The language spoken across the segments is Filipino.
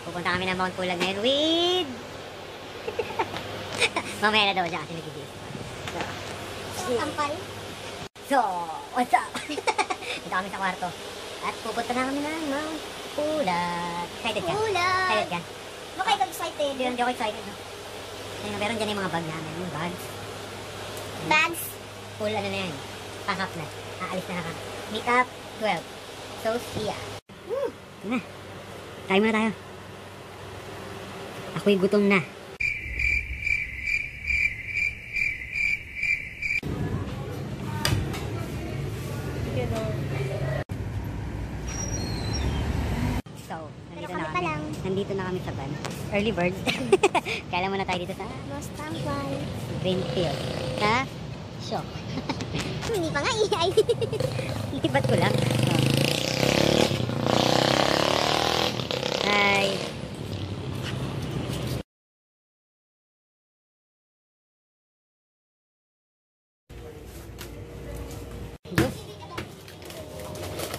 Pupunta kami ng Mount Pulag ngayon with... Mamaya na daw siya kasi nag-i-gift. So, what's up? Dito kami sa kwarto. At pupunta na kami ng Mount Pulag. Excited ka? Excited ka? Bakit ka excited? Hindi ako excited. No? Meron dyan yung mga bag namin. Yung bags. Bags? Full ano na yan. Pack up na. Aalis na ka. Meet up 12. So, see ya. Na. Kain muna tayo. Ako'y gutom na. So, nandito na kami sa van. Early bird. Kailan muna tayo dito sa Greenfield. Sa show. Hindi pa nga iay. Libat ko lang. Hi.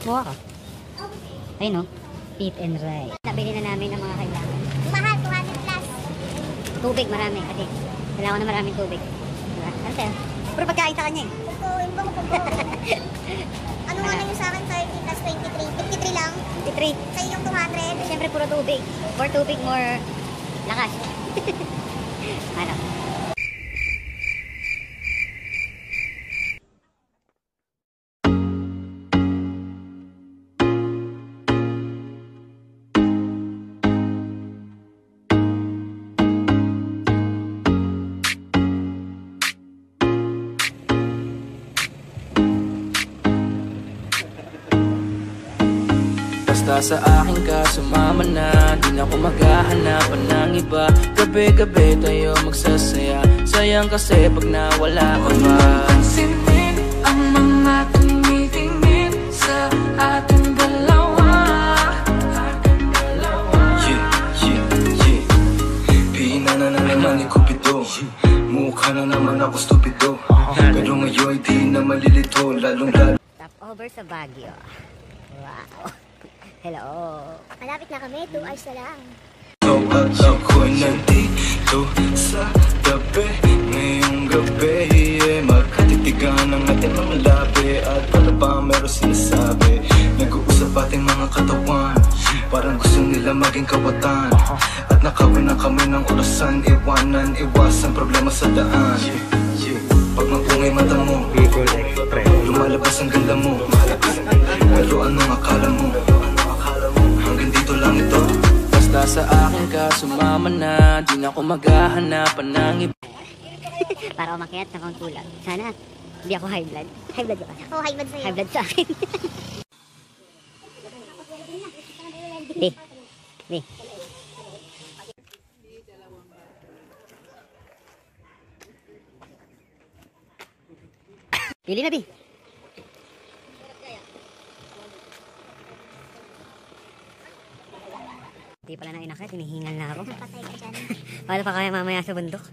Muha ka. Ayun o. Eat and ride. Nabili na namin ang mga kailangan. Mahal, 200 plus. Tubig marami kasi. Kailangan na maraming tubig. Diba? Ano sa'yo? Puro pagkain sa kanya eh. Ito, yung bang ko. Ano nga na yung sa akin, 30 plus 23. 53 lang. 53. Sa'yo yung 200. Siyempre puro tubig. More tubig, more lakas. Ano? Sa akin ka sumama na, di na ako maghahanapan ng iba. Gabi-gabi tayo magsasaya, sayang kasi pag nawala ka ba. Pansinin ang mga tumitingin sa ating dalawa. Pina na naman ni Cupido, mukha na naman ako stupido. Pero ngayon di na malilito, lalong-lalo. Stopover sa Baguio. Wow. Hello. Malapit na kami, 2 hours na lang. At ako'y nandito sa tabi ngayong gabi, magkatitigan ang ating mga labi. At para ba meron sinasabi, nag-uusap ating mga katawan, parang gusto nila maging kawatan. At nakawin na kami ng orasan, iwanan, iwasan problema sa daan. Pag mapungay mata mo, lumalabas ang ganda mo. Pero anong akala mo? Hanggang dito lang ito. Basta sa akin ka sumama na, di na ako maghahanapan ng iba. Para umakyat ng Mount Pulag. Sana hindi ako high blood. High blood ka? Oo, high blood sa'yo. High blood sa akin. Di. Di. Pili na, Bi. Hindi pala na inakit, hinihingal na ako. Patay ka dyan. Paano pa kaya mamaya sa bundok?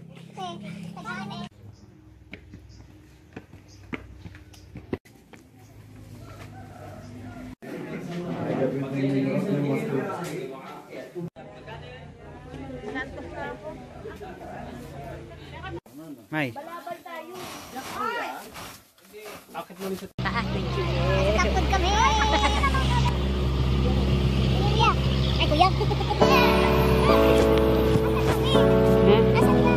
May. Taas ng Takot kami. Kuya. Ay, kuya. Asan na?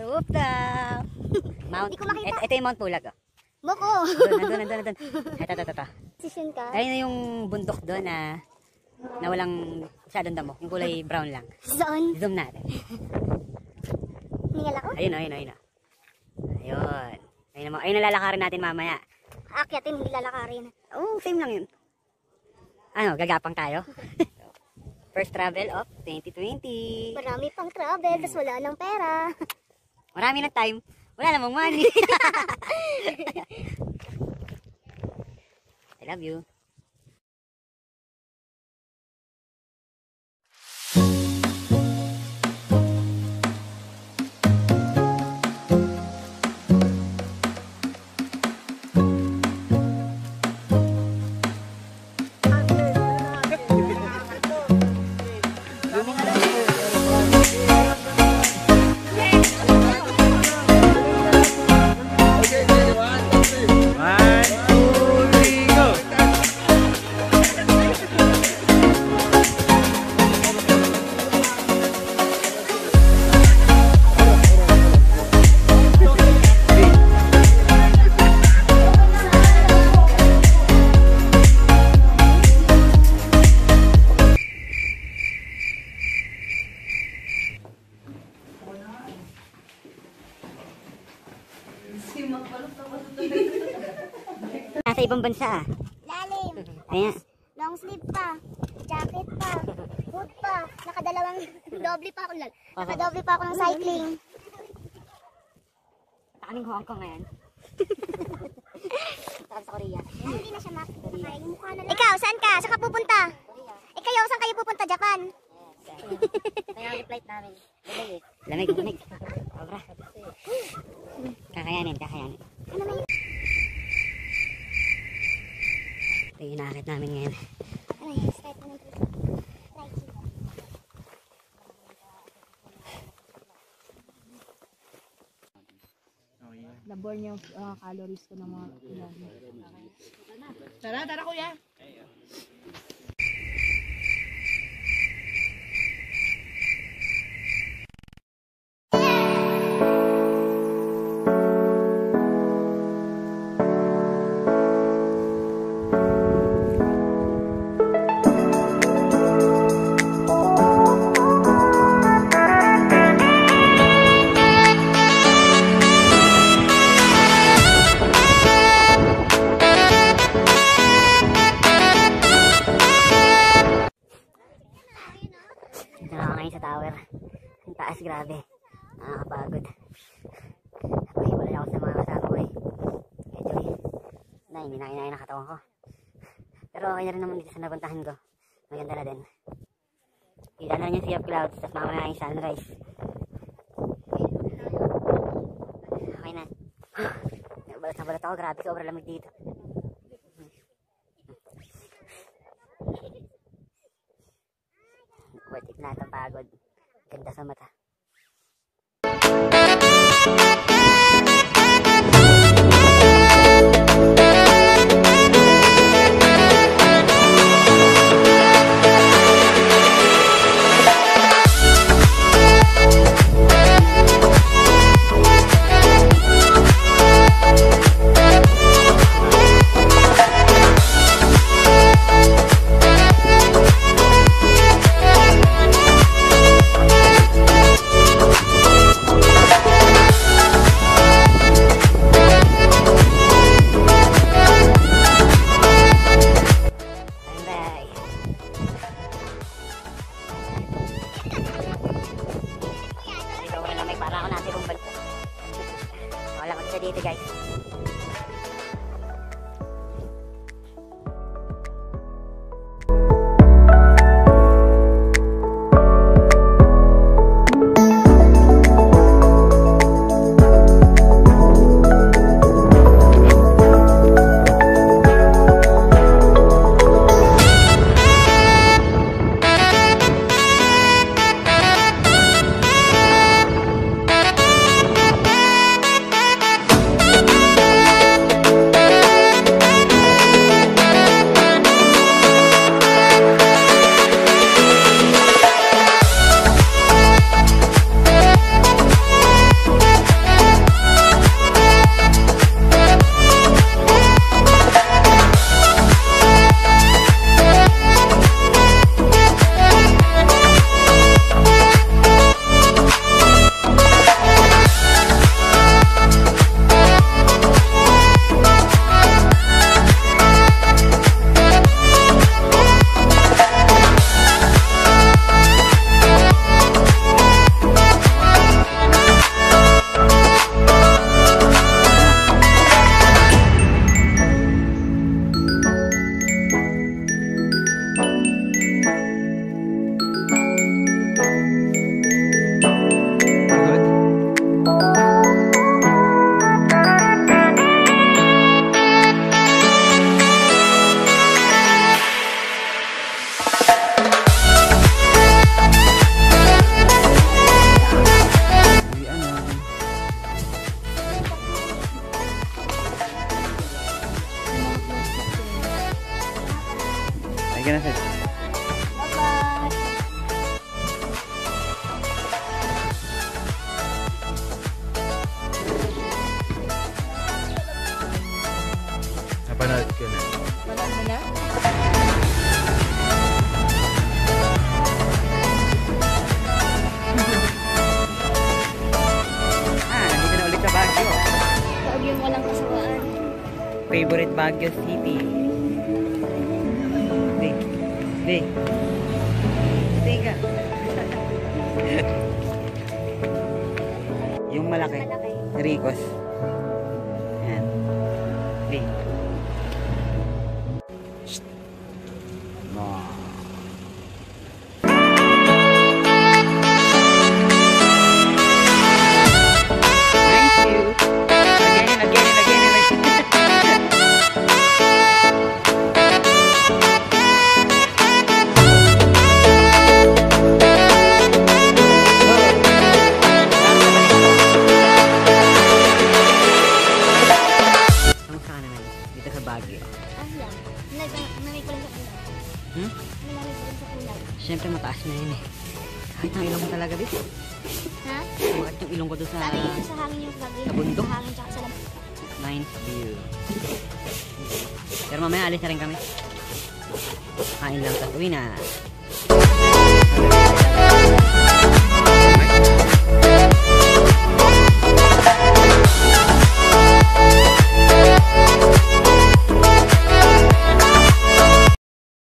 rooftop. Mount, Hindi ko makita. ito yung Mount Pulag. Oh. Boko. Nandun. Ito. Decision ka. Ayun na yung bundok doon na walang masyadong damo. Yung kulay brown lang. Saan? Zoom natin. Ningal ako? Ayun. Ayun na lalakarin natin mamaya. Aakyatin, hindi lalakarin. Oh, same lang yun. Ano, gagapang tayo? First travel of 2020. Marami pang travel, tas wala nang pera. Marami na time. Wala namang money. I love you. Nasa ibang bansa. Lalim. Ayan. Long sleeve pa. Jacket pa. Hood pa. Nakadalawang doble pa ako. Nakadoble pa ako ng cycling. Kaming Hong Kong ngayon. Sarap sa Korea. Hindi na siya Ikaw, saan ka? Saan ka pupunta? Kayo, saan kayo pupunta? Japan? Kaya ang flight namin. Lamig. Sobra. Kakayanin. Ano may... Ito yung inaakit namin ngayon. Ano yan? Start mo ng Naborn yung calories ko ng mga ilan. Tara kuya. Ngayon sa tower. Ang taas, grabe. Nakakapagod. Napahiwalay ako sa mga kasama ko eh. Medyo hindi na kinain ang katawan ko. Pero okay na rin naman dito sa napuntahan ko. Maganda na din. Kita na rin yung sea of clouds, tapos mamaya yung sunrise. Okay na. Nabalot na balot ako, grabe, sobrang lamig dito. Worth it na itong pagod. Ganda sa mata. Dito guys. ka na, Seth. Bye-bye. Napanood ko na. Wala mo na? Nandito na ulit sa Baguio. Huwag yung walang kasawaan. Favorite Baguio City. Di. Tiga. Yung malaki. Malaki. Ricos. Yan. Di. Thank you. Again and again and again and again. Kamusta ka naman dito sa Baguio? Lang. Namay ko lang sa kulay. Hmm? Namay ko lang sa kulay. Siyempre mataas na yun eh. Kahit ang ilong ko talaga dito. Ha? Bakit yung ilong ko doon sa Sabi dito sa hangin yung gagawin. Sa bundok? Sa hangin tsaka sa labas. nice view. Pero mamaya alis na rin kami. Kain lang tapos uwi na.